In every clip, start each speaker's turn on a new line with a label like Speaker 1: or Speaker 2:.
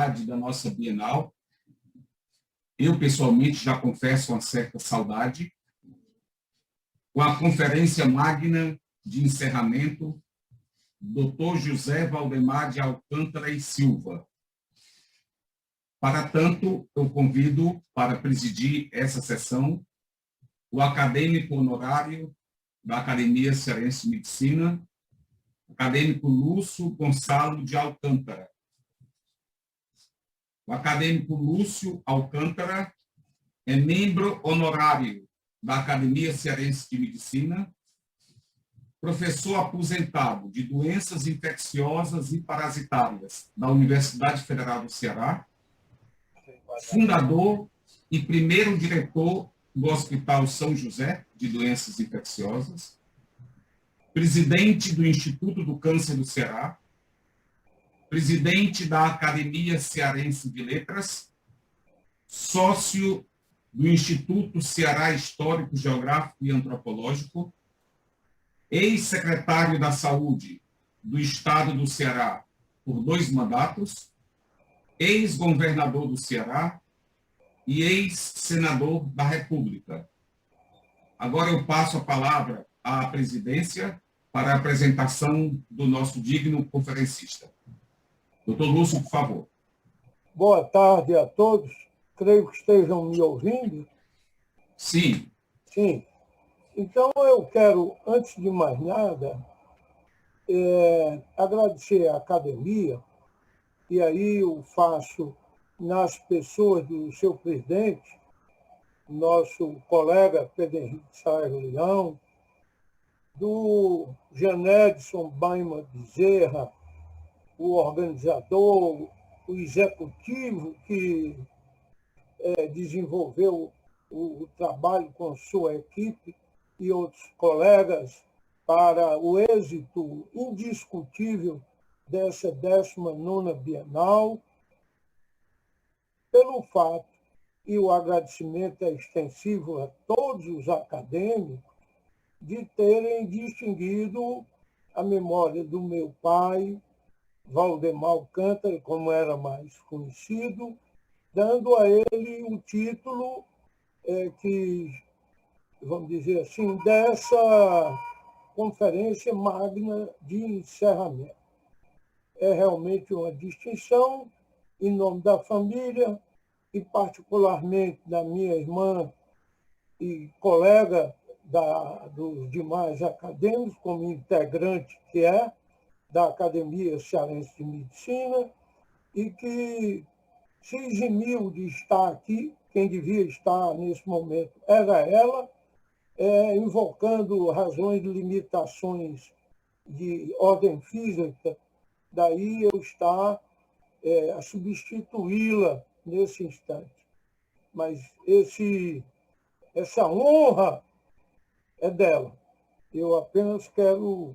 Speaker 1: saudade da nossa Bienal. Eu, pessoalmente, já confesso uma certa saudade. Com a conferência magna de encerramento, Dr. José Valdemar de Alcântara e Silva. Para tanto, eu convido para presidir essa sessão o acadêmico honorário da Academia Cearense de Medicina, acadêmico Lúcio Gonçalo de Alcântara. O acadêmico Lúcio Alcântara é membro honorário da Academia Cearense de Medicina, professor aposentado de doenças infecciosas e parasitárias da Universidade Federal do Ceará, fundador e primeiro diretor do Hospital São José de Doenças Infecciosas, presidente do Instituto do Câncer do Ceará, presidente da Academia Cearense de Letras, sócio do Instituto Ceará Histórico, Geográfico e Antropológico, ex-secretário da Saúde do Estado do Ceará por 2 mandatos, ex-governador do Ceará e ex-senador da República. Agora eu passo a palavra à presidência para a apresentação do nosso digno conferencista. Doutor Lúcio, por favor.
Speaker 2: Boa tarde a todos. Creio que estejam me ouvindo.
Speaker 1: Sim.
Speaker 2: Sim. Então, eu quero, antes de mais nada, agradecer à academia, e aí eu faço nas pessoas do seu presidente, nosso colega Pedro Henrique Saraiva Leão, do Janedson Baima Bezerra, o organizador, o executivo que desenvolveu o trabalho com sua equipe e outros colegas para o êxito indiscutível dessa 19ª Bienal, pelo fato, e o agradecimento é extensivo a todos os acadêmicos, de terem distinguido a memória do meu pai, Valdemar Alcântara, como era mais conhecido, dando a ele o título que, vamos dizer assim, dessa conferência magna de encerramento. É realmente uma distinção em nome da família e particularmente da minha irmã e colega dos demais acadêmicos, como integrante que é da Academia Cearense de Medicina, e que se eximiu de estar aqui, quem devia estar nesse momento era ela, invocando razões de limitações de ordem física, daí eu estar a substituí-la nesse instante. Mas essa honra é dela. Eu apenas quero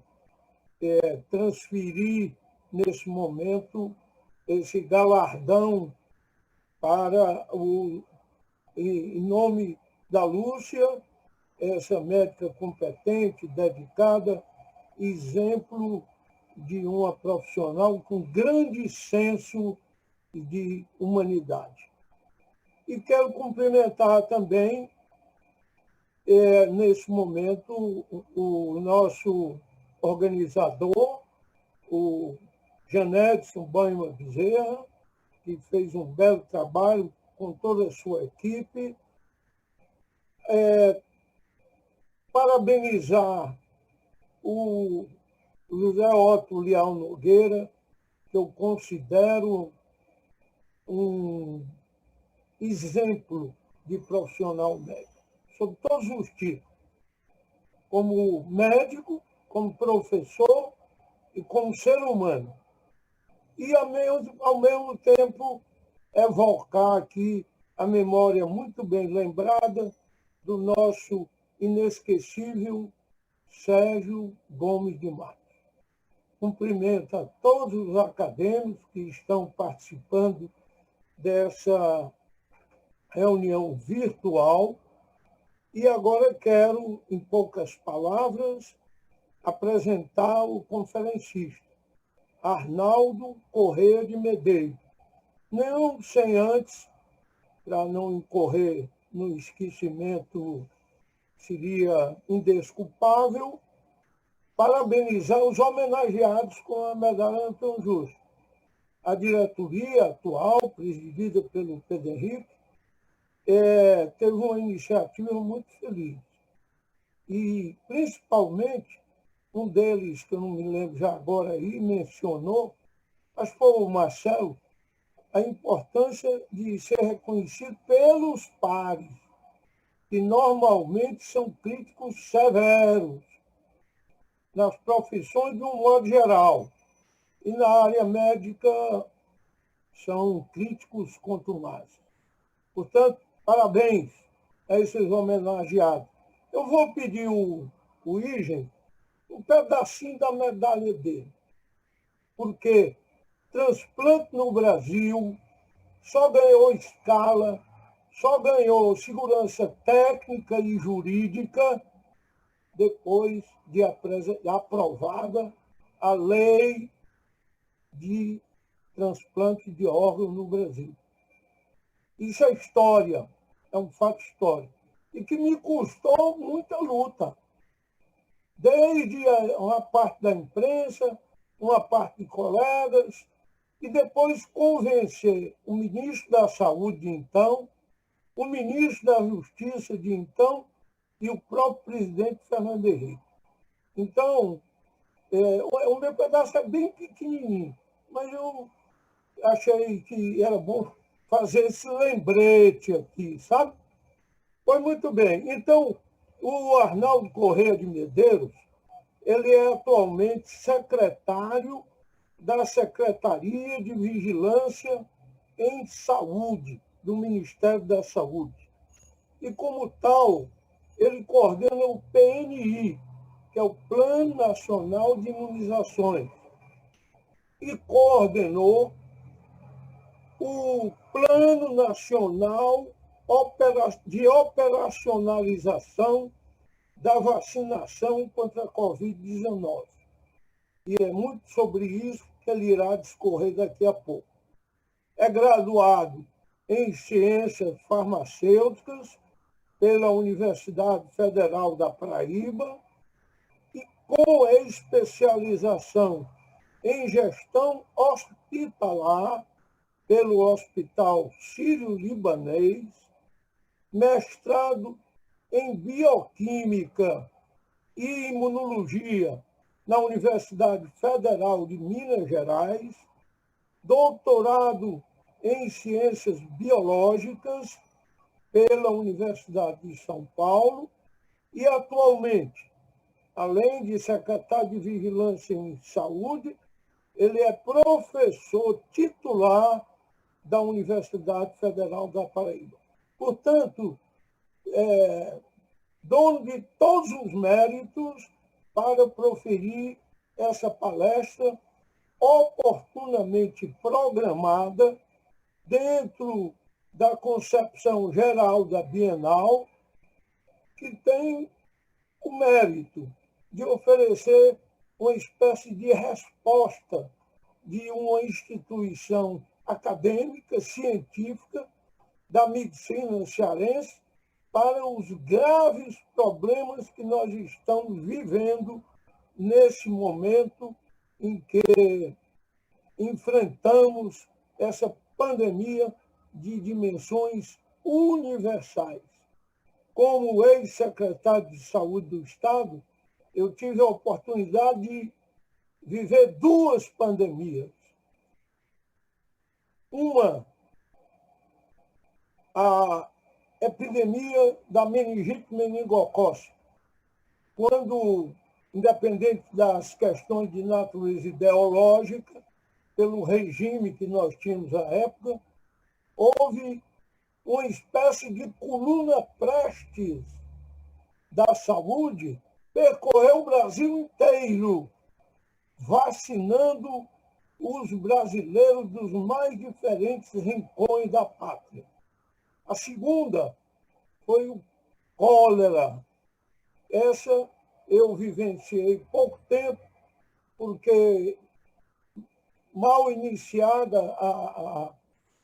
Speaker 2: transferir, nesse momento, esse galardão para em nome da Lúcia, essa médica competente, dedicada, exemplo de uma profissional com grande senso de humanidade. E quero cumprimentar também, nesse momento, o nosso organizador, o Janedson Baima Bezerra, que fez um belo trabalho com toda a sua equipe. Parabenizar o José Otto Leal Nogueira, que eu considero um exemplo de profissional médico, sob todos os tipos, como médico, como professor e como ser humano. E, ao mesmo tempo, evocar aqui a memória muito bem lembrada do nosso inesquecível Sérgio Gomes de Matos. Cumprimento a todos os acadêmicos que estão participando dessa reunião virtual. E agora quero, em poucas palavras, apresentar o conferencista, Arnaldo Corrêa de Medeiros, não sem antes, para não incorrer no esquecimento, seria indesculpável, parabenizar os homenageados com a medalha Antônio Justo. A diretoria atual, presidida pelo Pedro Henrique, teve uma iniciativa muito feliz. E, principalmente, um deles, que eu não me lembro já agora aí, mencionou, acho que foi o Marcelo, a importância de ser reconhecido pelos pares, que normalmente são críticos severos nas profissões de um modo geral. E na área médica são críticos contumazes. Portanto, parabéns a esses homenageados. Eu vou pedir o Igen um pedacinho da medalha dele, porque transplante no Brasil só ganhou escala, só ganhou segurança técnica e jurídica depois de aprovada a lei de transplante de órgãos no Brasil. Isso é história, é um fato histórico, e que me custou muita luta. Desde uma parte da imprensa, uma parte de colegas, e depois convencer o ministro da Saúde de então, o ministro da Justiça de então e o próprio presidente Fernando Henrique. Então, o meu pedaço é bem pequenininho, mas eu achei que era bom fazer esse lembrete aqui, sabe? Foi muito bem. Então, o Arnaldo Corrêa de Medeiros, ele é atualmente secretário da Secretaria de Vigilância em Saúde, do Ministério da Saúde. E, como tal, ele coordena o PNI, que é o Plano Nacional de Imunizações, e coordenou o Plano Nacional de Operacionalização da Vacinação contra a Covid-19. E é muito sobre isso que ele irá discorrer daqui a pouco. É graduado em Ciências Farmacêuticas pela Universidade Federal da Paraíba e com especialização em Gestão Hospitalar pelo Hospital Sírio-Libanês, mestrado em Bioquímica e Imunologia na Universidade Federal de Minas Gerais, doutorado em Ciências Biológicas pela Universidade de São Paulo e, atualmente, além de secretário de Vigilância em Saúde, ele é professor titular da Universidade Federal da Paraíba. Portanto, dono de todos os méritos para proferir essa palestra oportunamente programada dentro da concepção geral da Bienal, que tem o mérito de oferecer uma espécie de resposta de uma instituição acadêmica, científica, da medicina cearense, para os graves problemas que nós estamos vivendo nesse momento em que enfrentamos essa pandemia de dimensões universais. Como ex-secretário de Saúde do Estado, eu tive a oportunidade de viver duas pandemias. Uma, a epidemia da meningite meningocócica, quando, independente das questões de natureza ideológica, pelo regime que nós tínhamos à época, houve uma espécie de coluna prestes da saúde, percorreu o Brasil inteiro, vacinando os brasileiros dos mais diferentes rincões da pátria. A segunda foi o cólera. Essa eu vivenciei pouco tempo, porque mal iniciada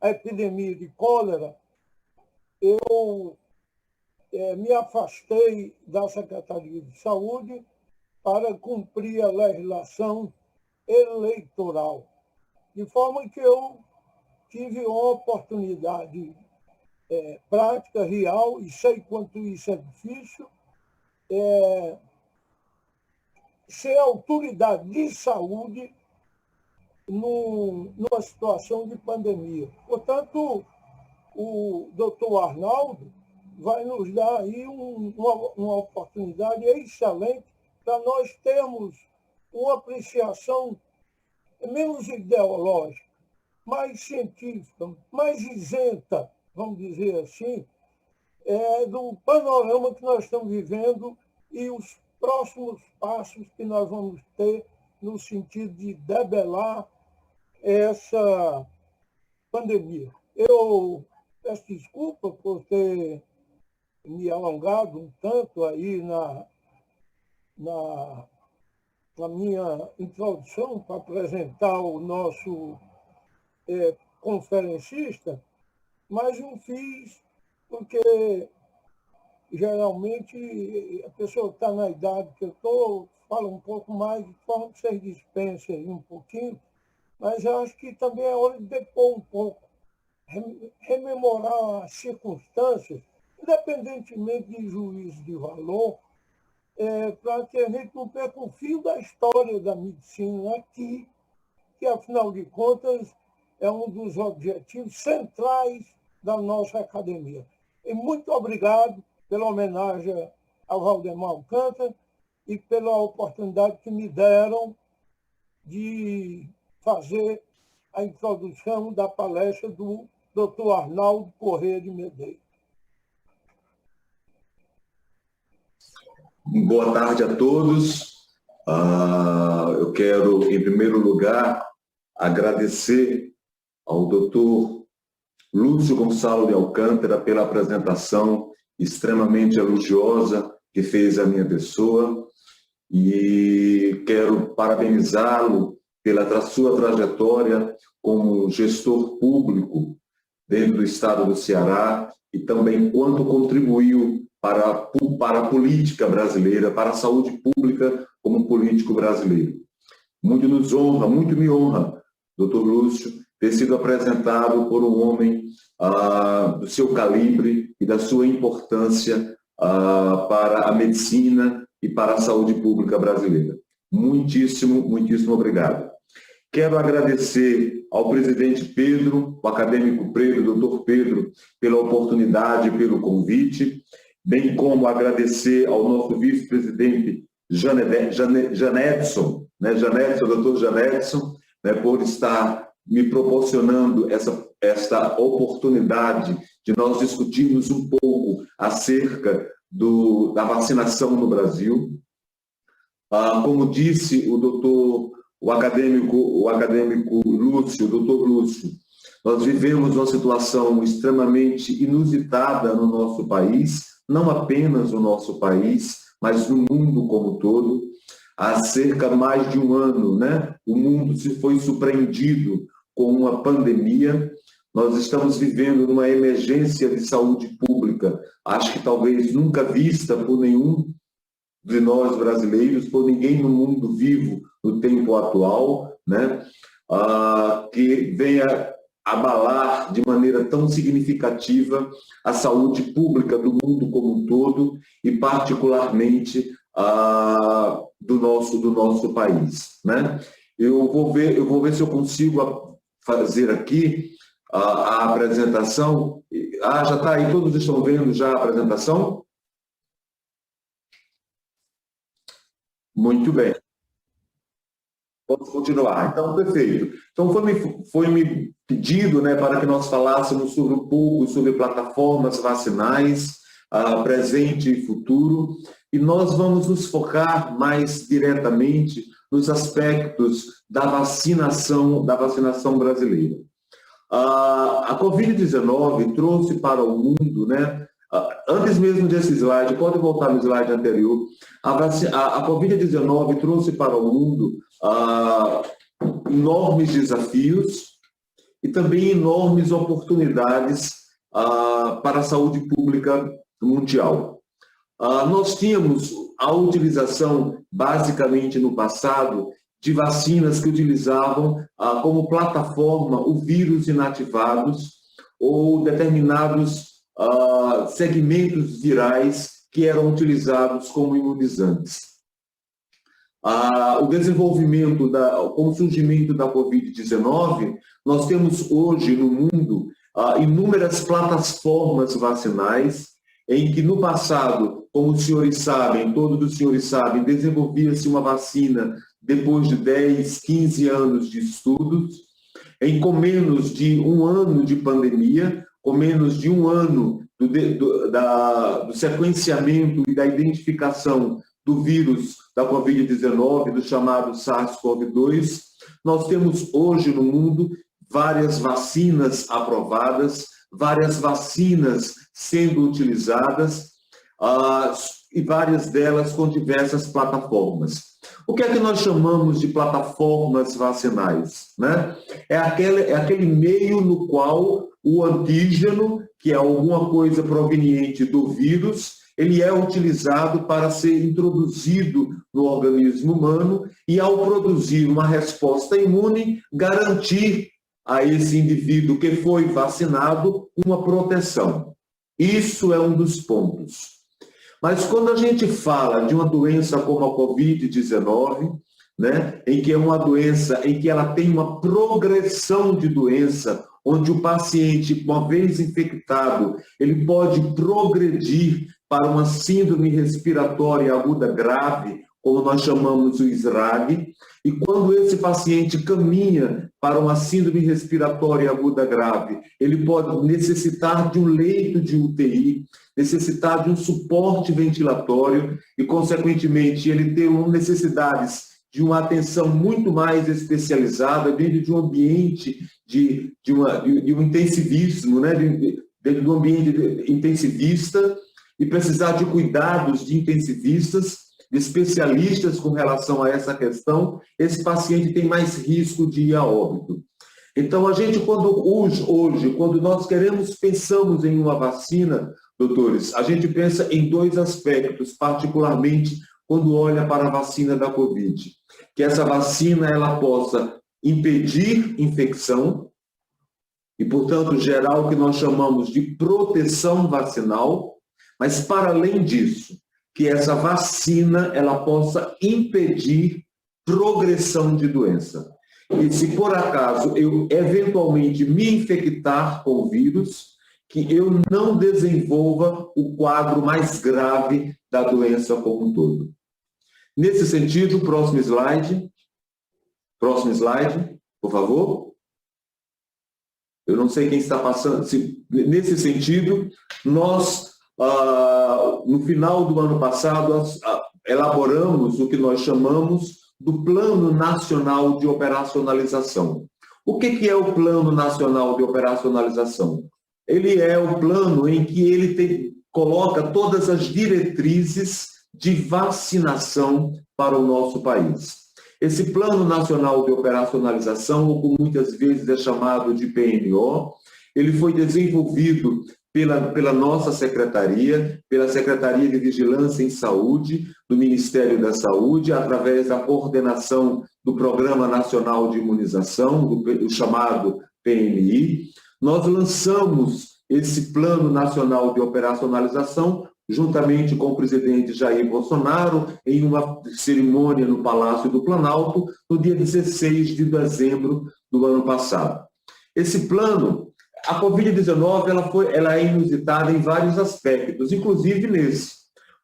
Speaker 2: a epidemia de cólera, eu me afastei da Secretaria de Saúde para cumprir a legislação eleitoral, de forma que eu tive uma oportunidade prática, real, e sei quanto isso é difícil, ser autoridade de saúde numa situação de pandemia. Portanto, o doutor Arnaldo vai nos dar aí uma oportunidade excelente para nós termos uma apreciação menos ideológica, mais científica, mais isenta, vamos dizer assim, do panorama que nós estamos vivendo e os próximos passos que nós vamos ter no sentido de debelar essa pandemia. Eu peço desculpa por ter me alongado um tanto aí na minha introdução para apresentar o nosso conferencista, mas eu fiz porque geralmente a pessoa está na idade que eu estou, fala um pouco mais, de forma que vocês dispensem aí um pouquinho, mas eu acho que também é hora de depor um pouco, rememorar as circunstâncias, independentemente de juízo de valor, para que a gente não perca o fio da história da medicina aqui, que, afinal de contas, é um dos objetivos centrais da nossa academia. E muito obrigado pela homenagem ao Valdemar Alcântara e pela oportunidade que me deram de fazer a introdução da palestra do Dr. Arnaldo Corrêa de Medeiros.
Speaker 3: Boa tarde a todos. Eu quero, em primeiro lugar, agradecer ao Dr. Lúcio Gonçalo de Alcântara pela apresentação extremamente elogiosa que fez a minha pessoa e quero parabenizá-lo pela sua trajetória como gestor público dentro do estado do Ceará e também quanto contribuiu para a política brasileira, para a saúde pública como político brasileiro. Muito nos honra, muito me honra, doutor Lúcio, ter sido apresentado por um homem do seu calibre e da sua importância para a medicina e para a saúde pública brasileira. Muitíssimo, muitíssimo obrigado. Quero agradecer ao presidente Pedro, o acadêmico Pedro, doutor Pedro, pela oportunidade, pelo convite, bem como agradecer ao nosso vice-presidente Janedson, doutor Janedson, por estar me proporcionando essa oportunidade de nós discutirmos um pouco acerca da vacinação no Brasil. Como disse o acadêmico Lúcio, o doutor Lúcio, nós vivemos uma situação extremamente inusitada no nosso país, não apenas no nosso país, mas no mundo como um todo. Há cerca de mais de um ano, o mundo se foi surpreendido com uma pandemia. Nós estamos vivendo uma emergência de saúde pública, acho que talvez nunca vista por nenhum de nós brasileiros, por ninguém no mundo vivo no tempo atual, que venha abalar de maneira tão significativa a saúde pública do mundo como um todo e particularmente do nosso país, Eu vou ver se eu consigo fazer aqui a apresentação. Já está aí, todos estão vendo já a apresentação? Muito bem. Vamos continuar. Então, perfeito. Então, foi-me pedido para que nós falássemos sobre um pouco sobre plataformas vacinais, presente e futuro, e nós vamos nos focar mais diretamente nos aspectos da vacinação brasileira. A Covid-19 trouxe para o mundo, antes mesmo desse slide, pode voltar no slide anterior, a Covid-19 trouxe para o mundo enormes desafios e também enormes oportunidades para a saúde pública mundial. Nós tínhamos a utilização, basicamente no passado, de vacinas que utilizavam como plataforma o vírus inativados ou determinados segmentos virais que eram utilizados como imunizantes. O desenvolvimento, com o surgimento da Covid-19, nós temos hoje no mundo inúmeras plataformas vacinais, em que no passado, como os senhores sabem, todos os senhores sabem, desenvolvia-se uma vacina depois de 10, 15 anos de estudos, com menos de um ano de pandemia, com menos de um ano do sequenciamento e da identificação do vírus da Covid-19, do chamado SARS-CoV-2, nós temos hoje no mundo várias vacinas aprovadas, várias vacinas sendo utilizadas, e várias delas com diversas plataformas. O que é que nós chamamos de plataformas vacinais, né? É aquele meio no qual o antígeno, que é alguma coisa proveniente do vírus, ele é utilizado para ser introduzido no organismo humano e, ao produzir uma resposta imune, garantir a esse indivíduo que foi vacinado uma proteção. Isso é um dos pontos. Mas quando a gente fala de uma doença como a Covid-19, né, em que é uma doença em que ela tem uma progressão de doença, onde o paciente, uma vez infectado, ele pode progredir para uma síndrome respiratória aguda grave, como nós chamamos o SRAG, e quando esse paciente caminha para uma síndrome respiratória aguda grave, ele pode necessitar de um leito de UTI, necessitar de um suporte ventilatório e, consequentemente, ele ter necessidades de uma atenção muito mais especializada dentro de um ambiente de um intensivismo, né? Dentro de um ambiente intensivista, e precisar de cuidados de intensivistas, de especialistas com relação a essa questão, esse paciente tem mais risco de ir a óbito. Então, a gente, hoje, quando nós pensamos em uma vacina, doutores, a gente pensa em dois aspectos, particularmente quando olha para a vacina da Covid. Que essa vacina ela possa impedir infecção e, portanto, gerar o que nós chamamos de proteção vacinal, mas, para além disso, que essa vacina ela possa impedir progressão de doença. E se por acaso eu eventualmente me infectar com o vírus, que eu não desenvolva o quadro mais grave da doença como um todo. Nesse sentido, próximo slide, por favor. Eu não sei quem está passando. Nesse sentido, nós, no final do ano passado, elaboramos o que nós chamamos do Plano Nacional de Operacionalização. O que é o Plano Nacional de Operacionalização? Ele é o plano em que ele coloca todas as diretrizes de vacinação para o nosso país. Esse Plano Nacional de Operacionalização, ou como muitas vezes é chamado de PNO, ele foi desenvolvido pela nossa secretaria, pela Secretaria de Vigilância em Saúde, do Ministério da Saúde, através da coordenação do Programa Nacional de Imunização, o chamado PNI. Nós lançamos esse Plano Nacional de Operacionalização, juntamente com o presidente Jair Bolsonaro, em uma cerimônia no Palácio do Planalto, no dia 16 de dezembro do ano passado. Esse plano, a Covid-19, ela é inusitada em vários aspectos, inclusive nesse.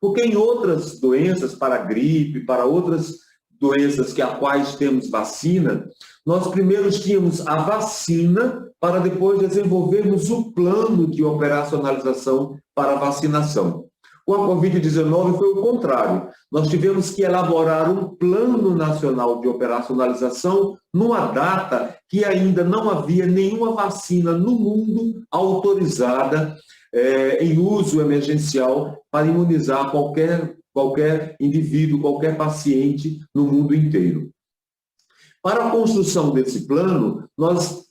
Speaker 3: Porque em outras doenças, para a gripe, para outras doenças a quais temos vacina, nós primeiro tínhamos a vacina para depois desenvolvermos o plano de operacionalização para a vacinação. Com a Covid-19 foi o contrário. Nós tivemos que elaborar um plano nacional de operacionalização numa data que ainda não havia nenhuma vacina no mundo autorizada em uso emergencial para imunizar qualquer indivíduo, qualquer paciente no mundo inteiro. Para a construção desse plano, nós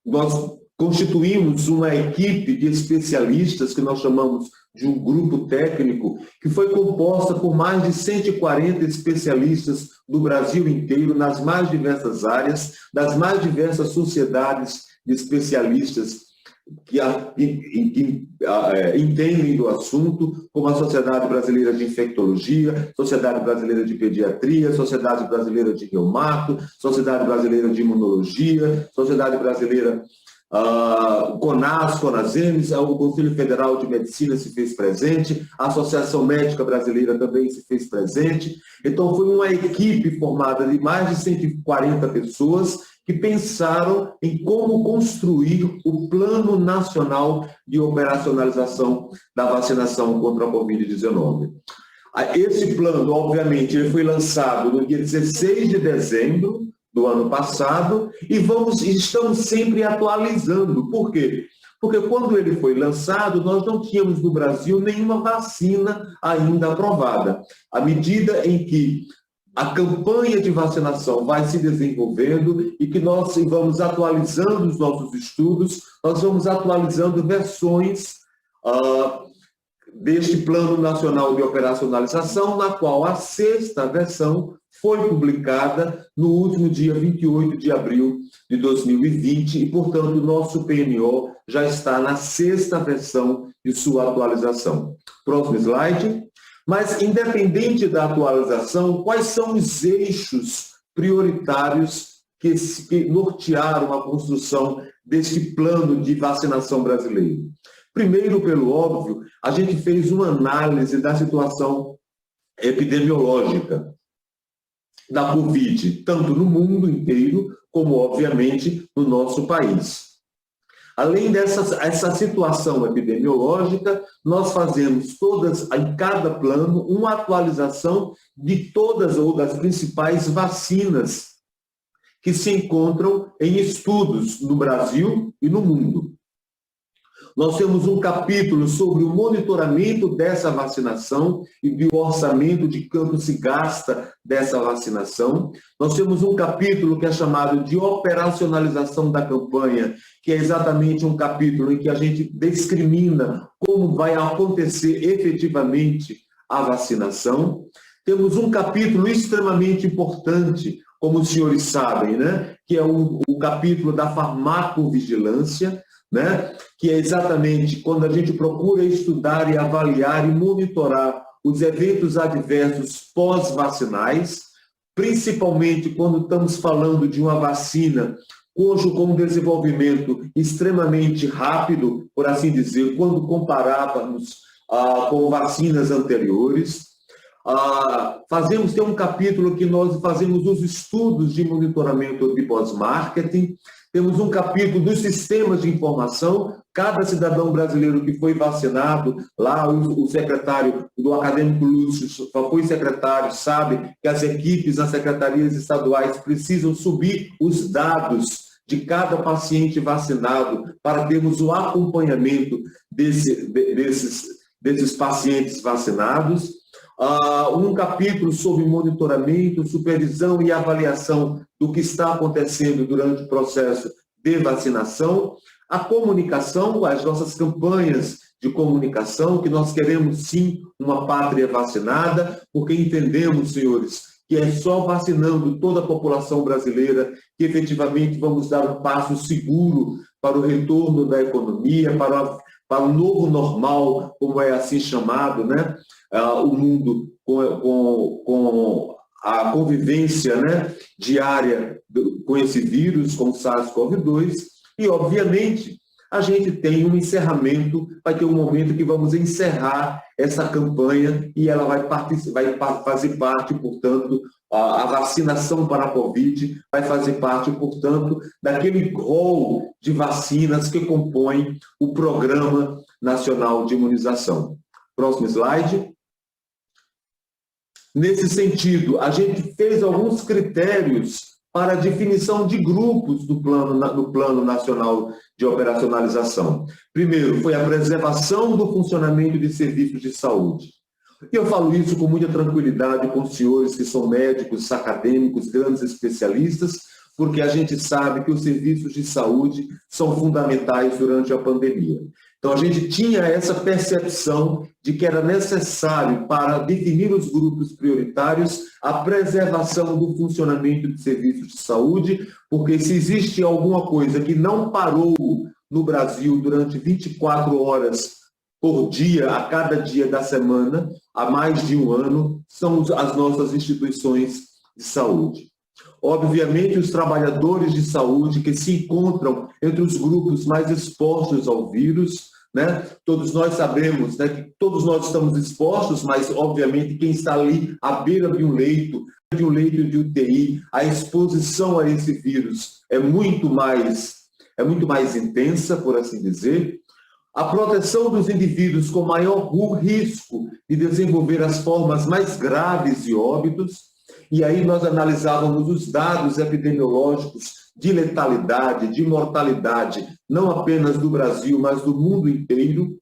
Speaker 3: nós constituímos uma equipe de especialistas, que nós chamamos de um grupo técnico, que foi composta por mais de 140 especialistas do Brasil inteiro, nas mais diversas áreas, das mais diversas sociedades de especialistas que entendem do assunto, como a Sociedade Brasileira de Infectologia, Sociedade Brasileira de Pediatria, Sociedade Brasileira de Reumato, Sociedade Brasileira de Imunologia, Sociedade Brasileira CONAS, CONASEMES, o Conselho Federal de Medicina se fez presente, a Associação Médica Brasileira também se fez presente. Então, foi uma equipe formada de mais de 140 pessoas que pensaram em como construir o Plano Nacional de Operacionalização da Vacinação contra a Covid-19. Esse plano, obviamente, ele foi lançado no dia 16 de dezembro do ano passado e estamos sempre atualizando. Por quê? Porque quando ele foi lançado, nós não tínhamos no Brasil nenhuma vacina ainda aprovada. À medida em que a campanha de vacinação vai se desenvolvendo e que nós vamos atualizando os nossos estudos, nós vamos atualizando versões deste Plano Nacional de Operacionalização, na qual a 6ª versão foi publicada no último dia 28 de abril de 2020 e, portanto, o nosso PNO já está na 6ª versão de sua atualização. Próximo slide. Mas, independente da atualização, quais são os eixos prioritários que nortearam a construção deste plano de vacinação brasileiro? Primeiro, pelo óbvio, a gente fez uma análise da situação epidemiológica da Covid, tanto no mundo inteiro, como, obviamente, no nosso país. Além dessa situação epidemiológica, nós fazemos em cada plano, uma atualização de todas ou das principais vacinas que se encontram em estudos no Brasil e no mundo. Nós temos um capítulo sobre o monitoramento dessa vacinação e do orçamento de quanto se gasta dessa vacinação. Nós temos um capítulo que é chamado de operacionalização da campanha, que é exatamente um capítulo em que a gente discrimina como vai acontecer efetivamente a vacinação. Temos um capítulo extremamente importante, como os senhores sabem, né? Que é o capítulo da farmacovigilância, né? Que é exatamente quando a gente procura estudar e avaliar e monitorar os eventos adversos pós-vacinais, principalmente quando estamos falando de uma vacina com um desenvolvimento extremamente rápido, por assim dizer, quando comparávamos com vacinas anteriores. Tem um capítulo que nós fazemos os estudos de monitoramento de pós-marketing. Temos um capítulo dos sistemas de informação. Cada cidadão brasileiro que foi vacinado, lá o secretário do acadêmico Lúcio foi secretário, sabe que as equipes nas secretarias estaduais precisam subir os dados de cada paciente vacinado para termos o acompanhamento desses pacientes vacinados. Um capítulo sobre monitoramento, supervisão e avaliação do que está acontecendo durante o processo de vacinação. A comunicação, as nossas campanhas de comunicação, que nós queremos sim uma pátria vacinada, porque entendemos, senhores, que é só vacinando toda a população brasileira que efetivamente vamos dar um passo seguro para o retorno da economia, para o novo normal, como é assim chamado, né? O mundo com a convivência, né, diária com esse vírus, com o SARS-CoV-2, e, obviamente, a gente tem um encerramento, vai ter um momento que vamos encerrar essa campanha e ela vai fazer parte, portanto, a vacinação para a Covid vai fazer parte, portanto, daquele rol de vacinas que compõem o Programa Nacional de Imunização. Próximo slide. Nesse sentido, a gente fez alguns critérios para a definição de grupos do Plano Nacional de Operacionalização. Primeiro, foi a preservação do funcionamento de serviços de saúde. E eu falo isso com muita tranquilidade com os senhores que são médicos, acadêmicos, grandes especialistas, porque a gente sabe que os serviços de saúde são fundamentais durante a pandemia. Então, a gente tinha essa percepção de que era necessário, para definir os grupos prioritários, a preservação do funcionamento de serviços de saúde, porque se existe alguma coisa que não parou no Brasil durante 24 horas por dia, a cada dia da semana, há mais de um ano, são as nossas instituições de saúde. Obviamente, os trabalhadores de saúde que se encontram entre os grupos mais expostos ao vírus, né? Todos nós sabemos, né, que todos nós estamos expostos, mas, obviamente, quem está ali à beira de um leito de UTI, a exposição a esse vírus é muito mais intensa, por assim dizer. A proteção dos indivíduos com maior risco de desenvolver as formas mais graves de óbitos, e aí nós analisávamos os dados epidemiológicos de letalidade, de mortalidade, não apenas do Brasil, mas do mundo inteiro,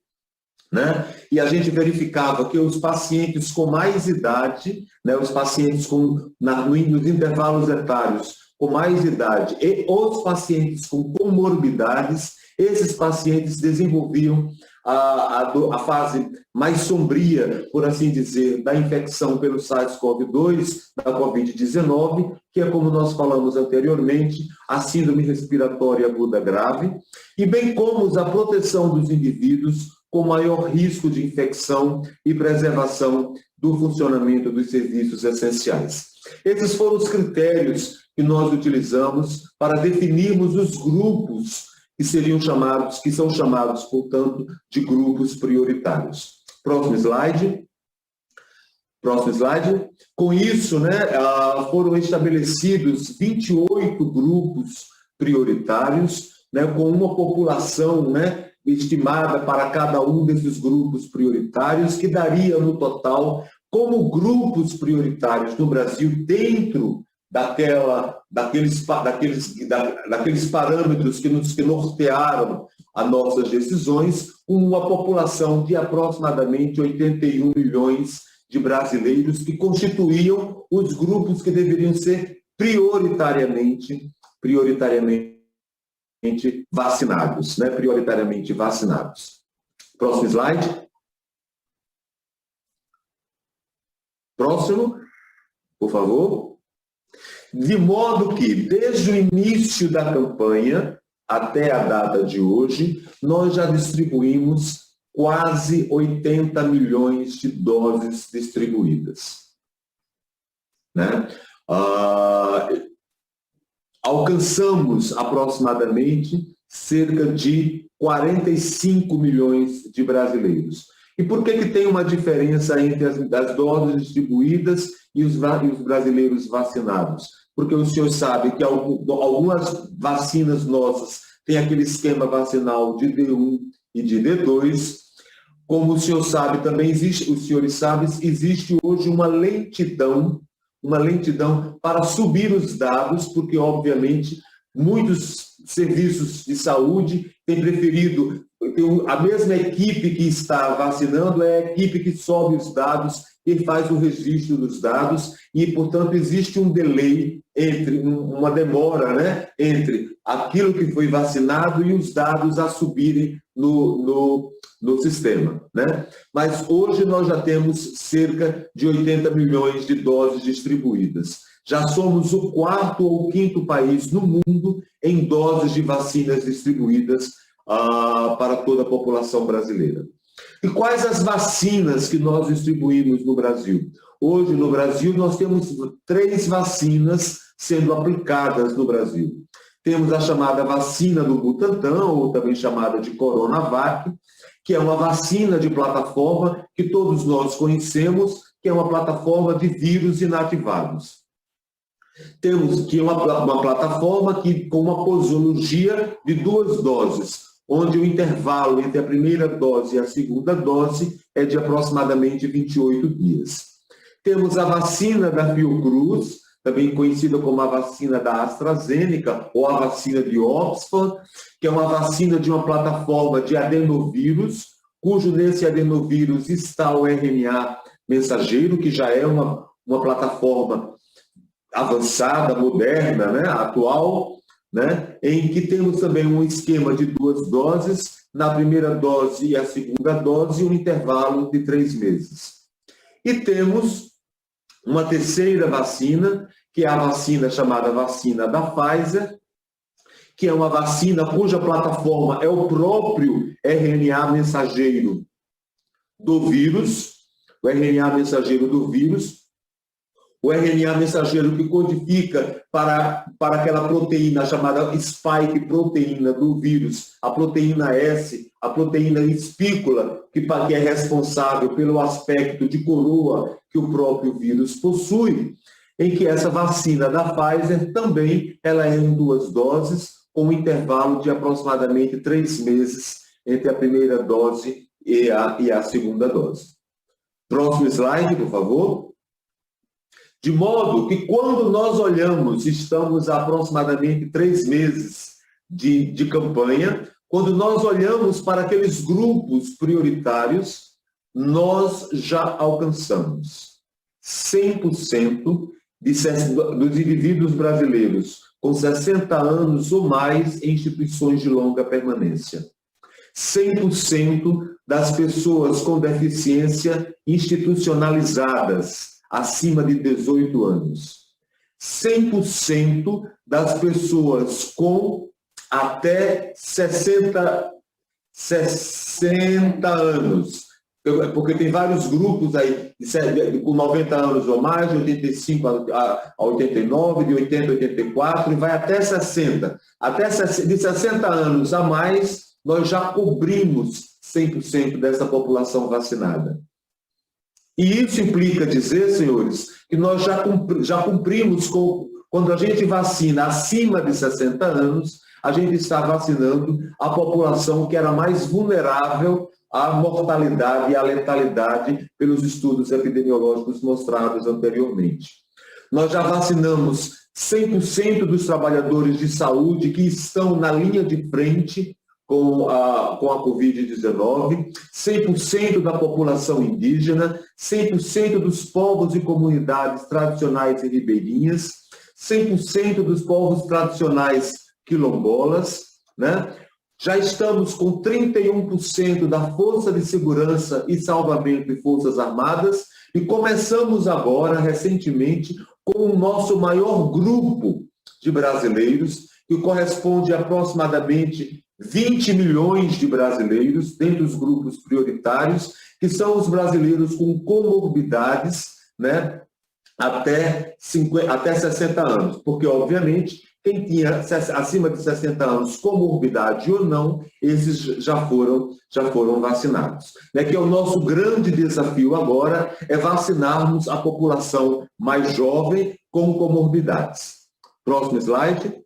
Speaker 3: né? E a gente verificava que os pacientes com mais idade, né, os pacientes nos intervalos etários com mais idade e os pacientes com comorbidades, esses pacientes desenvolviam a fase mais sombria, por assim dizer, da infecção pelo SARS-CoV-2, da Covid-19, que é, como nós falamos anteriormente, a síndrome respiratória aguda grave, e bem como a proteção dos indivíduos com maior risco de infecção e preservação do funcionamento dos serviços essenciais. Esses foram os critérios que nós utilizamos para definirmos os grupos que são chamados, portanto, de grupos prioritários. Próximo slide. Com isso, né, foram estabelecidos 28 grupos prioritários, né, com uma população, né, estimada para cada um desses grupos prioritários, que daria no total, como grupos prioritários no Brasil, dentro daqueles parâmetros que nortearam as nossas decisões, uma população de aproximadamente 81 milhões de brasileiros, que constituíam os grupos que deveriam ser prioritariamente vacinados, né? Prioritariamente vacinados. Próximo slide. Próximo, por favor. De modo que, desde o início da campanha até a data de hoje, nós já distribuímos quase 80 milhões de doses distribuídas, né? Alcançamos aproximadamente cerca de 45 milhões de brasileiros. E por que tem uma diferença entre as doses distribuídas e os brasileiros vacinados? Porque o senhor sabe que algumas vacinas nossas têm aquele esquema vacinal de D1 e de D2. Como o senhor sabe, também existe hoje uma lentidão para subir os dados, porque, obviamente, muitos serviços de saúde têm preferido, a mesma equipe que está vacinando é a equipe que sobe os dados e faz o registro dos dados, e, portanto, existe um delay, uma demora, né, entre aquilo que foi vacinado e os dados a subirem no sistema, né? Mas hoje nós já temos cerca de 80 milhões de doses distribuídas. Já somos o 4º ou 5º país no mundo em doses de vacinas distribuídas para toda a população brasileira. E quais as vacinas que nós distribuímos no Brasil? Hoje, no Brasil, nós temos 3 vacinas sendo aplicadas no Brasil. Temos a chamada vacina do Butantan, ou também chamada de Coronavac, que é uma vacina de plataforma que todos nós conhecemos, que é uma plataforma de vírus inativados. Temos que uma plataforma com uma posologia de 2 doses, onde o intervalo entre a primeira dose e a segunda dose é de aproximadamente 28 dias. Temos a vacina da Fiocruz, também conhecida como a vacina da AstraZeneca ou a vacina de Oxford, que é uma vacina de uma plataforma de adenovírus, cujo nesse adenovírus está o RNA mensageiro, que já é uma plataforma avançada, moderna, né, atual, né, em que temos também um esquema de 2 doses, na primeira dose e a segunda dose, um intervalo de 3 meses. E temos uma terceira vacina, que é a vacina chamada vacina da Pfizer, que é uma vacina cuja plataforma é o próprio RNA mensageiro do vírus, o RNA mensageiro do vírus, o RNA mensageiro que codifica para aquela proteína chamada spike proteína do vírus, a proteína S, a proteína espícula, que é responsável pelo aspecto de coroa que o próprio vírus possui, em que essa vacina da Pfizer também ela é em 2 doses, com um intervalo de aproximadamente 3 meses entre a primeira dose e a segunda dose. Próximo slide, por favor. De modo que quando nós olhamos, estamos há aproximadamente 3 meses de campanha, quando nós olhamos para aqueles grupos prioritários, nós já alcançamos 100% dos indivíduos brasileiros com 60 anos ou mais em instituições de longa permanência. 100% das pessoas com deficiência institucionalizadas, acima de 18 anos. 100% das pessoas com até 60 anos. Porque tem vários grupos aí, com 90 anos ou mais, de 85 a 89, de 80 a 84, e vai até 60. De 60 anos a mais, nós já cobrimos 100% dessa população vacinada. E isso implica dizer, senhores, que nós já cumprimos quando a gente vacina acima de 60 anos, a gente está vacinando a população que era mais vulnerável à mortalidade e à letalidade pelos estudos epidemiológicos mostrados anteriormente. Nós já vacinamos 100% dos trabalhadores de saúde que estão na linha de frente com a Covid-19, 100% da população indígena, 100% dos povos e comunidades tradicionais e ribeirinhas, 100% dos povos tradicionais quilombolas, né? Já estamos com 31% da Força de Segurança e Salvamento e Forças Armadas e começamos agora, recentemente, com o nosso maior grupo de brasileiros, que corresponde a aproximadamente 20 milhões de brasileiros, dentre os grupos prioritários, que são os brasileiros com comorbidades, né, até 60 anos, porque, obviamente, quem tinha acima de 60 anos, comorbidade ou não, esses já foram vacinados. Que é o nosso grande desafio agora, é vacinarmos a população mais jovem com comorbidades. Próximo slide.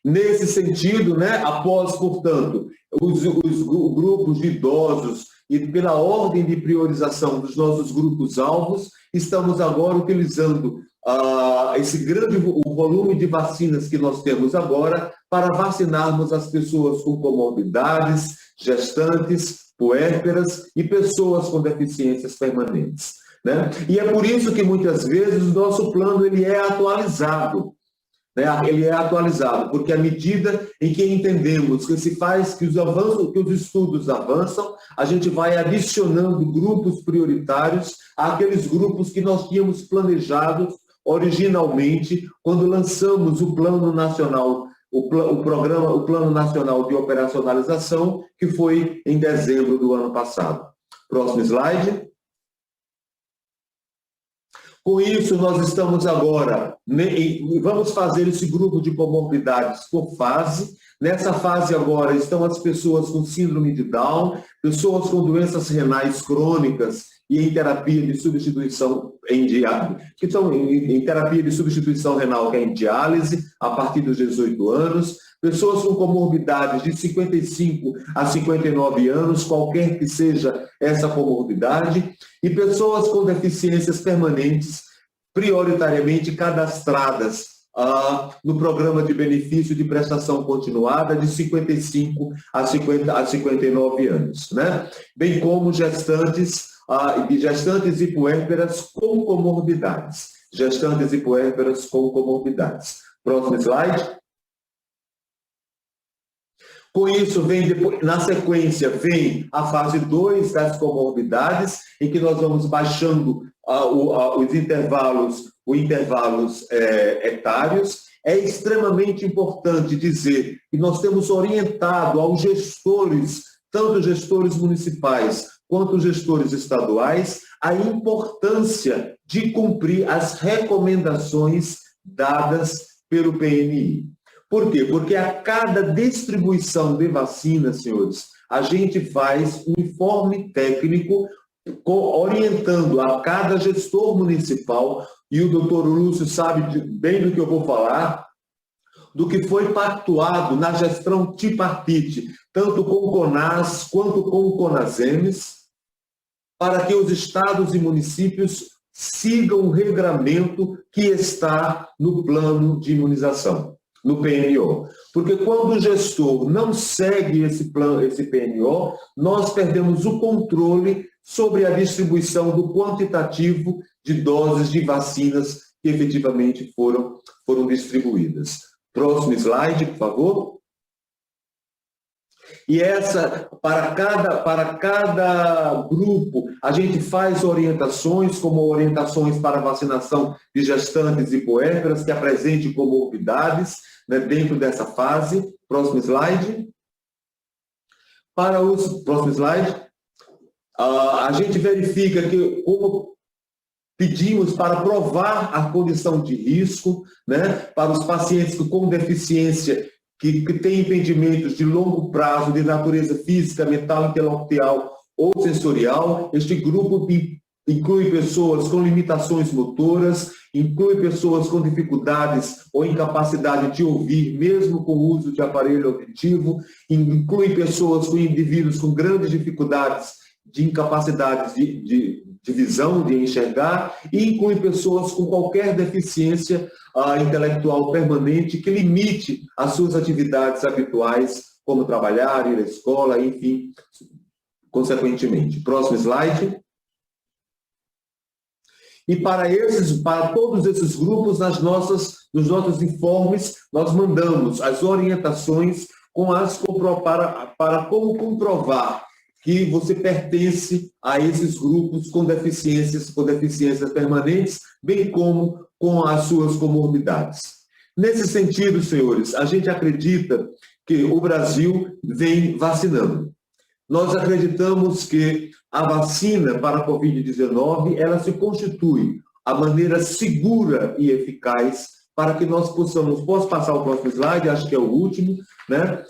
Speaker 3: Nesse sentido, após, portanto, os grupos de idosos e pela ordem de priorização dos nossos grupos-alvos, estamos agora utilizando o volume de vacinas que nós temos agora para vacinarmos as pessoas com comorbidades, gestantes, puérperas e pessoas com deficiências permanentes. E é por isso que muitas vezes o nosso plano ele é atualizado. Ele é atualizado, porque à medida em que entendemos que que os estudos avançam, a gente vai adicionando grupos prioritários àqueles grupos que nós tínhamos planejado originalmente quando lançamos o Plano Nacional, o Plano Nacional de Operacionalização, que foi em dezembro do ano passado. Próximo slide. Com isso, nós estamos agora, vamos fazer esse grupo de comorbidades por fase. Nessa fase agora estão as pessoas com síndrome de Down, pessoas com doenças renais crônicas e em terapia de substituição que estão em terapia de substituição renal, que é em diálise, a partir dos 18 anos, pessoas com comorbidades de 55 a 59 anos, qualquer que seja essa comorbidade, e pessoas com deficiências permanentes, prioritariamente cadastradas no programa de benefício de prestação continuada de 55 a 59 anos, né? Bem como gestantes e puérperas com comorbidades. Gestantes e puérperas com comorbidades. Próximo slide. Com isso, na sequência, vem a fase 2 das comorbidades, em que nós vamos baixando os intervalos etários. É extremamente importante dizer que nós temos orientado aos gestores, tanto gestores municipais quanto gestores estaduais, a importância de cumprir as recomendações dadas pelo PNI. Por quê? Porque a cada distribuição de vacinas, senhores, a gente faz um informe técnico orientando a cada gestor municipal, e o doutor Lúcio sabe bem do que eu vou falar, do que foi pactuado na gestão tripartite, tanto com o CONAS quanto com o CONASEMES, para que os estados e municípios sigam o regramento que está no plano de imunização, no PNO. Porque quando o gestor não segue esse PNO, nós perdemos o controle sobre a distribuição do quantitativo de doses de vacinas que efetivamente foram distribuídas. Próximo slide, por favor. E para cada grupo, a gente faz orientações, como orientações para vacinação de gestantes e puérperas que apresentem comorbidades, né, dentro dessa fase. Próximo slide. Próximo slide. A gente verifica que, como pedimos para provar a condição de risco, né, para os pacientes com deficiência que têm impedimentos de longo prazo de natureza física, mental, intelectual ou sensorial. Este grupo inclui pessoas com limitações motoras, inclui pessoas com dificuldades ou incapacidade de ouvir, mesmo com o uso de aparelho auditivo, inclui pessoas com indivíduos com grandes dificuldades de incapacidade de visão, de enxergar, e inclui pessoas com qualquer deficiência intelectual permanente que limite as suas atividades habituais, como trabalhar, ir à escola, enfim, consequentemente. Próximo slide. E para todos esses grupos, nos nossos informes, nós mandamos as orientações para como comprovar que você pertence a esses grupos com deficiências permanentes, bem como com as suas comorbidades. Nesse sentido, senhores, a gente acredita que o Brasil vem vacinando. Nós acreditamos que a vacina para a Covid-19, ela se constitui a maneira segura e eficaz para que nós possamos... Posso passar o próximo slide? Acho que é o último, né?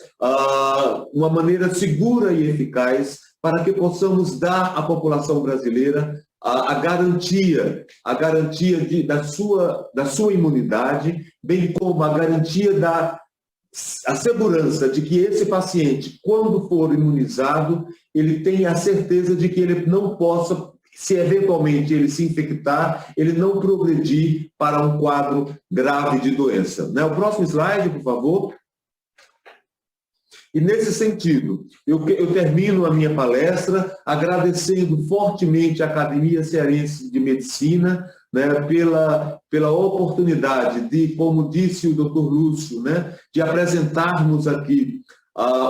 Speaker 3: Uma maneira segura e eficaz para que possamos dar à população brasileira a garantia da sua imunidade, bem como a garantia a segurança de que esse paciente, quando for imunizado, ele tenha a certeza de que ele não possa, se eventualmente ele se infectar, ele não progredir para um quadro grave de doença. Né? O próximo slide, por favor. E nesse sentido, eu termino a minha palestra agradecendo fortemente a Academia Cearense de Medicina, né, pela oportunidade de, como disse o Dr. Lúcio, né, de apresentarmos aqui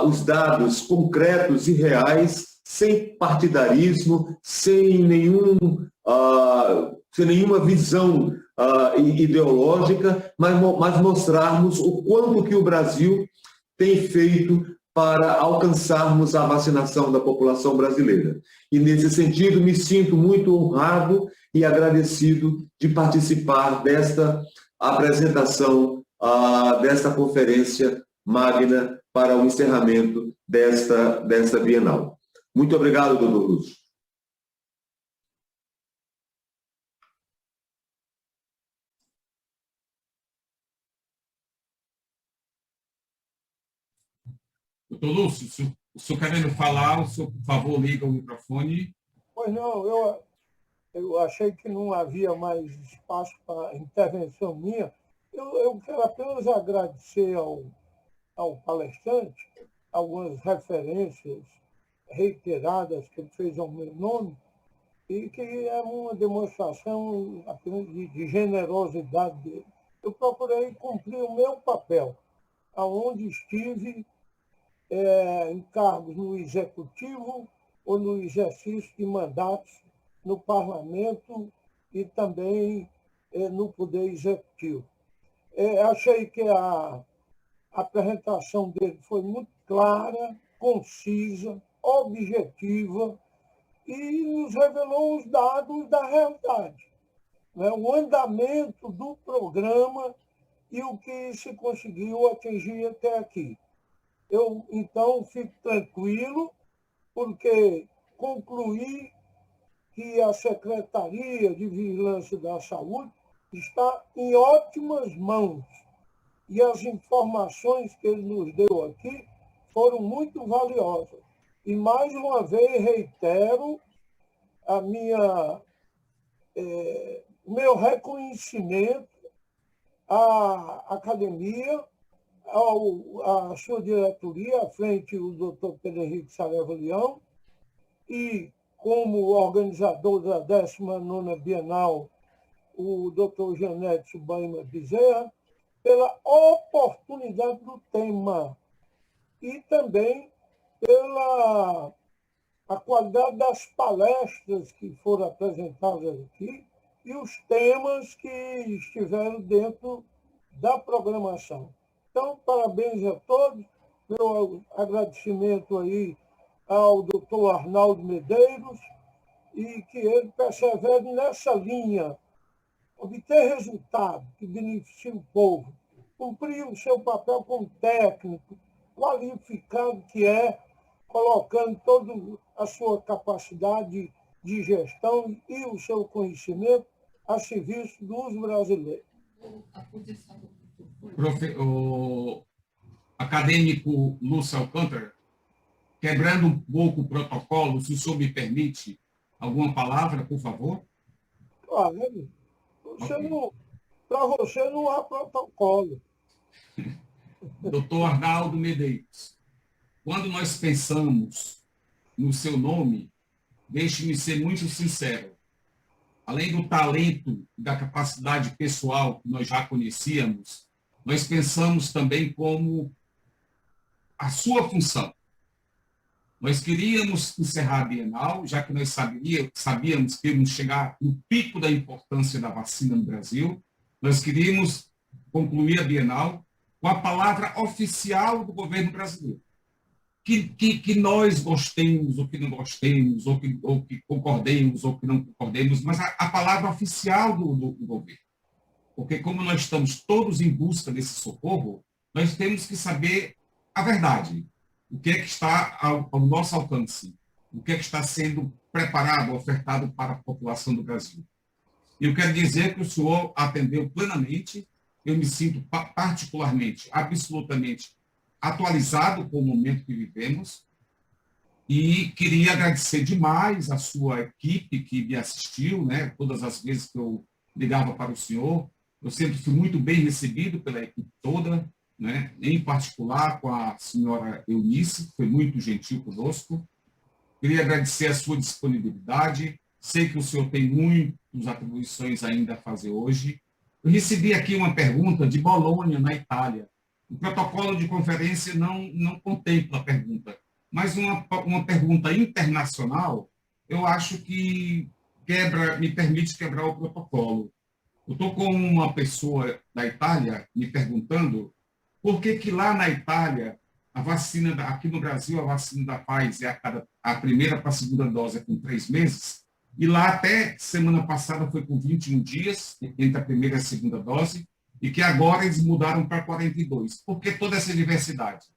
Speaker 3: os dados concretos e reais, sem partidarismo, sem nenhuma visão ideológica, mas mostrarmos o quanto que o Brasil tem feito para alcançarmos a vacinação da população brasileira. E, nesse sentido, me sinto muito honrado e agradecido de participar desta apresentação, desta conferência magna para o encerramento desta Bienal. Muito obrigado, doutor Lúcio.
Speaker 1: Doutor Lúcio, o senhor querendo falar, o senhor, por favor, liga o microfone.
Speaker 2: Pois não, eu achei que não havia mais espaço para intervenção minha, Eu quero apenas agradecer ao palestrante algumas referências reiteradas que ele fez ao meu nome, e que é uma demonstração apenas de generosidade dele. Eu procurei cumprir o meu papel, aonde estive em cargos no Executivo ou no exercício de mandatos no Parlamento e também no Poder Executivo. Achei que a apresentação dele foi muito clara, concisa, objetiva e nos revelou os dados da realidade, né? O andamento do programa e o que se conseguiu atingir até aqui. Eu, então, fico tranquilo, porque concluí que a Secretaria de Vigilância da Saúde está em ótimas mãos. E as informações que ele nos deu aqui foram muito valiosas. E, mais uma vez, reitero o meu reconhecimento à academia, à sua diretoria, à frente o doutor Pedro Henrique Saraiva Leão, e como organizador da 19ª Bienal, o doutor Janete Subaima Bezerra, pela oportunidade do tema e também pela a qualidade das palestras que foram apresentadas aqui e os temas que estiveram dentro da programação. Então, parabéns a todos. Meu agradecimento aí ao doutor Arnaldo Medeiros, e que ele persevere nessa linha, obter resultado que beneficie o povo, cumprir o seu papel como técnico, qualificado que é, colocando toda a sua capacidade de gestão e o seu conhecimento a serviço dos brasileiros.
Speaker 1: O acadêmico Lúcio Alcântara, quebrando um pouco o protocolo, se o senhor me permite, alguma palavra, por favor?
Speaker 2: Claro, para você não há protocolo.
Speaker 1: Doutor Arnaldo Medeiros, quando nós pensamos no seu nome, deixe-me ser muito sincero, além do talento e da capacidade pessoal que nós já conhecíamos, nós pensamos também como a sua função. Nós queríamos encerrar a Bienal, já que nós sabíamos que íamos chegar no pico da importância da vacina no Brasil. Nós queríamos concluir a Bienal com a palavra oficial do governo brasileiro. Que nós gostemos ou que não gostemos, ou que concordemos ou que não concordemos, mas a palavra oficial do governo. Porque como nós estamos todos em busca desse socorro, nós temos que saber a verdade. O que é que está ao nosso alcance? O que é que está sendo preparado, ofertado para a população do Brasil? E eu quero dizer que o senhor atendeu plenamente. Eu me sinto particularmente, absolutamente atualizado com o momento que vivemos, e queria agradecer demais a sua equipe que me assistiu, né? Todas as vezes que eu ligava para o senhor, eu sempre fui muito bem recebido pela equipe toda, né? Em particular com a senhora Eunice, que foi muito gentil conosco. Queria agradecer a sua disponibilidade, sei que o senhor tem muitas atribuições ainda a fazer hoje. Eu recebi aqui uma pergunta de Bolonha, na Itália. O protocolo de conferência não contempla a pergunta, mas uma pergunta internacional, eu acho que me permite quebrar o protocolo. Eu estou com uma pessoa da Itália me perguntando por que lá na Itália, a vacina, aqui no Brasil, a vacina da Pfizer, a primeira para a segunda dose é com 3 meses, e lá até semana passada foi com 21 dias, entre a primeira e a segunda dose, e que agora eles mudaram para 42. Por que toda essa diversidade?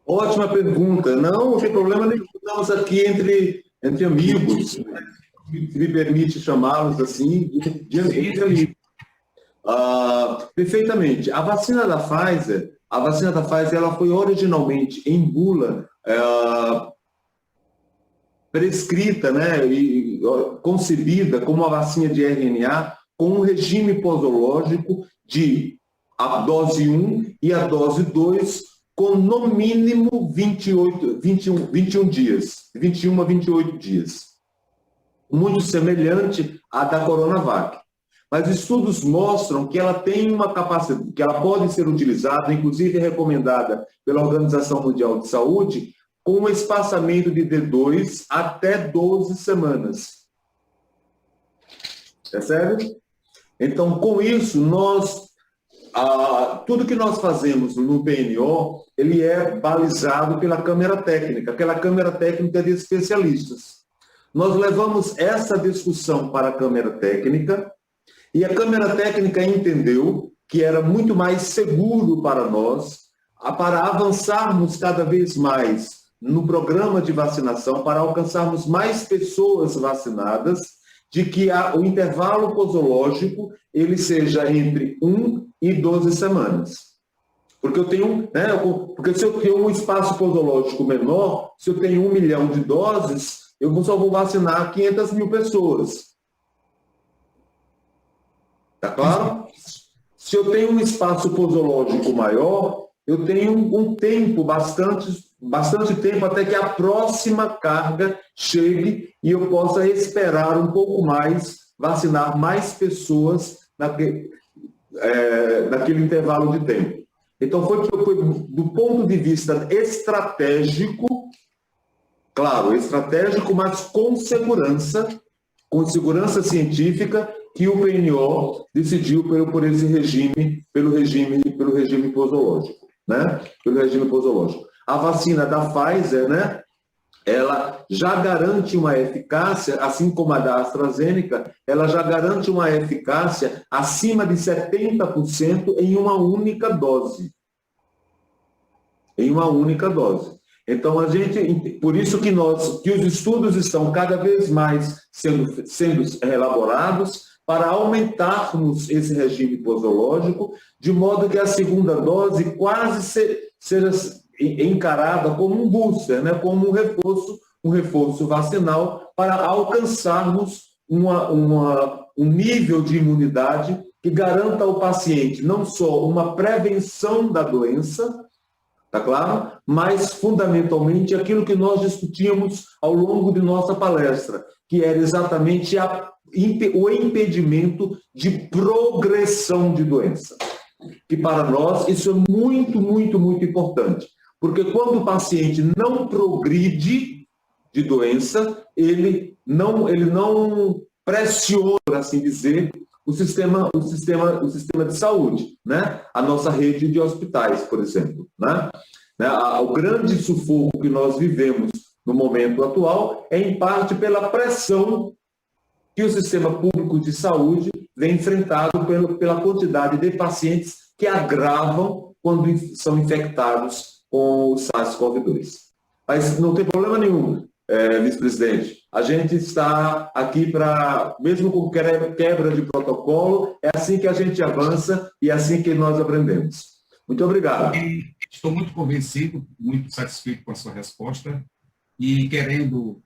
Speaker 3: Ótima pergunta. Não tem problema nenhum. Estamos aqui entre amigos, né? Se me permite chamá-los assim, de amigos. Perfeitamente. A vacina da Pfizer ela foi originalmente em bula prescrita, né, e concebida como uma vacina de RNA com um regime posológico de a dose 1 e a dose 2 com no mínimo 21 dias, 21 a 28 dias. Muito semelhante à da Coronavac. Mas estudos mostram que ela tem uma capacidade, que ela pode ser utilizada, inclusive recomendada pela Organização Mundial de Saúde, com um espaçamento de D2 até 12 semanas. É sério? Então, com isso, tudo que nós fazemos no PNO, ele é balizado pela Câmara Técnica, aquela Câmara Técnica de especialistas. Nós levamos essa discussão para a Câmara Técnica e a Câmara Técnica entendeu que era muito mais seguro para nós, para avançarmos cada vez mais no programa de vacinação, para alcançarmos mais pessoas vacinadas, de que o intervalo posológico ele seja entre 1 e 12 semanas. Porque eu tenho, porque se eu tenho um espaço posológico menor, se eu tenho 1 milhão de doses, eu só vou vacinar 500 mil pessoas. Tá claro? Se eu tenho um espaço posológico maior, eu tenho um tempo, bastante tempo, até que a próxima carga chegue e eu possa esperar um pouco mais, vacinar mais pessoas naquele intervalo de tempo. Então, foi do ponto de vista estratégico, claro, estratégico, mas com segurança científica, que o PNO decidiu por esse regime, pelo regime posológico, né? Pelo regime posológico. A vacina da Pfizer, né? Ela já garante uma eficácia, assim como a da AstraZeneca, ela já garante uma eficácia acima de 70% em uma única dose. Em uma única dose. Então, por isso que os estudos estão cada vez mais sendo elaborados para aumentarmos esse regime posológico, de modo que a segunda dose quase seja encarada como um booster, né? Como um reforço vacinal para alcançarmos um nível de imunidade que garanta ao paciente não só uma prevenção da doença, tá claro? Mas, fundamentalmente, aquilo que nós discutimos ao longo de nossa palestra, que era exatamente o impedimento de progressão de doença. Que para nós isso é muito, muito, muito importante. Porque quando o paciente não progride de doença, ele não pressiona, por assim dizer, o sistema de saúde, né? A nossa rede de hospitais, por exemplo, né? O grande sufoco que nós vivemos no momento atual é, em parte, pela pressão que o sistema público de saúde vem enfrentado pela quantidade de pacientes que agravam quando são infectados com o SARS-CoV-2. Mas não tem problema nenhum, vice-presidente. A gente está aqui para, mesmo com quebra de protocolo, é assim que a gente avança e é assim que nós aprendemos. Muito obrigado.
Speaker 1: Estou muito convencido, muito satisfeito com a sua resposta e querendo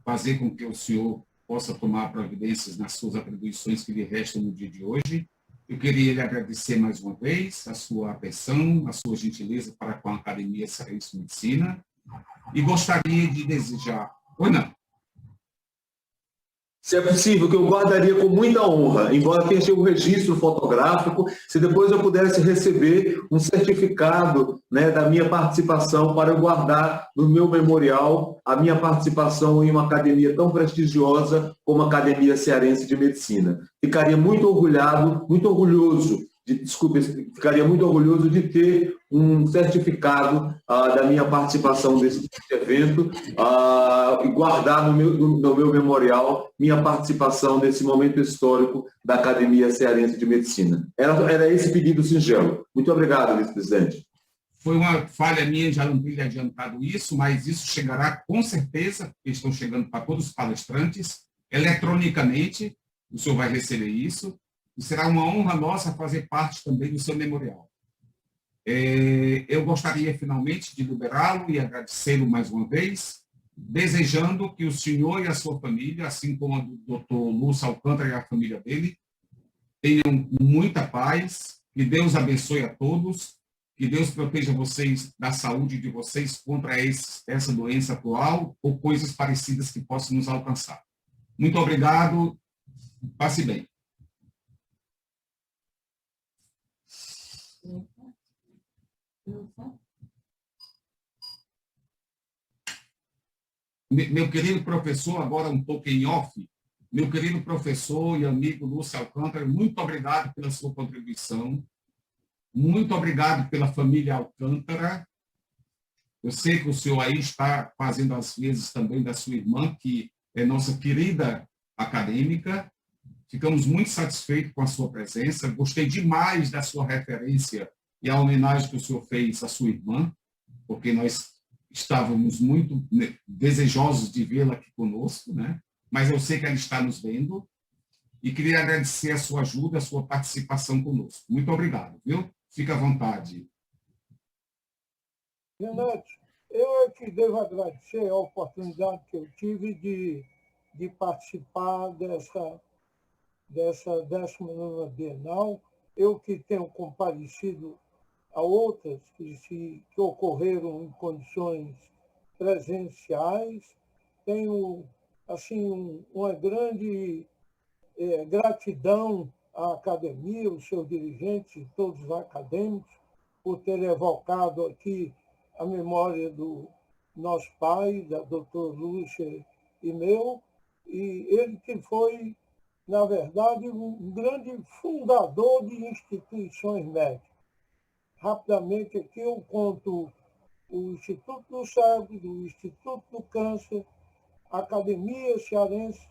Speaker 1: fazer com que o senhor possa tomar providências nas suas atribuições que lhe restam no dia de hoje. Eu queria lhe agradecer mais uma vez a sua atenção, a sua gentileza para com a Academia Cearense de Medicina e gostaria de desejar... Ou não?
Speaker 3: Se é possível, que eu guardaria com muita honra, embora tenha um registro fotográfico, se depois eu pudesse receber um certificado, né, da minha participação para eu guardar no meu memorial a minha participação em uma academia tão prestigiosa como a Academia Cearense de Medicina. Ficaria muito orgulhoso de ter um certificado da minha participação nesse evento e guardar no meu memorial minha participação nesse momento histórico da Academia Cearense de Medicina. Era esse pedido singelo. Muito obrigado, vice-presidente.
Speaker 1: Foi uma falha minha já não ter adiantado isso, mas isso chegará com certeza, porque estão chegando para todos os palestrantes, eletronicamente, o senhor vai receber isso, e será uma honra nossa fazer parte também do seu memorial. Eu gostaria, finalmente, de liberá-lo e agradecê-lo mais uma vez, desejando que o senhor e a sua família, assim como o doutor Lúcio Alcântara e a família dele, Tenham muita paz, que Deus abençoe a todos, que Deus proteja vocês da saúde de vocês contra essa doença atual ou coisas parecidas que possam nos alcançar. Muito obrigado, passe bem. Meu querido professor, agora um pouco em off, meu querido professor e amigo Lúcio Alcântara, muito obrigado pela sua contribuição, muito obrigado pela família Alcântara. Eu sei que o senhor aí está fazendo as vezes também da sua irmã, que é nossa querida acadêmica. Ficamos muito satisfeitos com a sua presença, gostei demais da sua referência e a homenagem que o senhor fez à sua irmã, porque nós estávamos muito desejosos de vê-la aqui conosco, né? Mas eu sei que ela está nos vendo e queria agradecer a sua ajuda, a sua participação conosco. Muito obrigado, viu? Fica à vontade.
Speaker 2: Janete, eu é que devo agradecer a oportunidade que eu tive de participar dessa 19ª Bienal. Eu que tenho comparecido a outras que ocorreram em condições presenciais, tenho assim uma grande gratidão à academia, os seus dirigentes e todos os acadêmicos, por ter evocado aqui a memória do nosso pai, da doutora Lúcia e meu, e ele que foi, na verdade, um grande fundador de instituições médicas. Rapidamente aqui eu conto o Instituto do Cérebro, o Instituto do Câncer, a Academia Cearense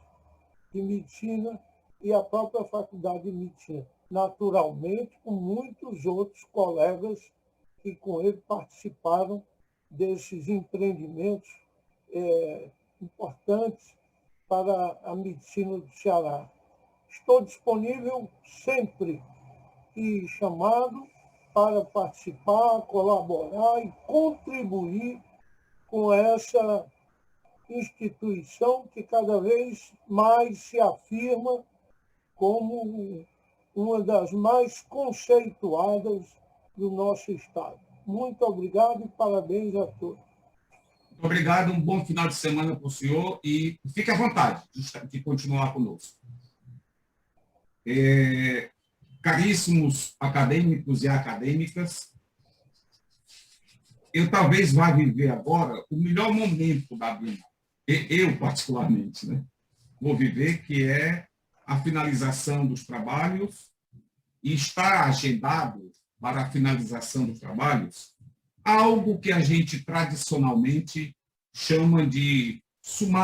Speaker 2: de Medicina e a própria Faculdade de Medicina. Naturalmente, com muitos outros colegas que com ele participaram desses empreendimentos importantes para a medicina do Ceará. Estou disponível sempre e chamado para participar, colaborar e contribuir com essa instituição que cada vez mais se afirma como uma das mais conceituadas do nosso Estado. Muito obrigado e parabéns a todos.
Speaker 1: Muito obrigado, um bom final de semana para o senhor e fique à vontade de continuar conosco. Caríssimos acadêmicos e acadêmicas, eu talvez vá viver agora o melhor momento da Bienal. Eu, particularmente, né? Vou viver, que é a finalização dos trabalhos, e está agendado para a finalização dos trabalhos algo que a gente tradicionalmente chama de sumário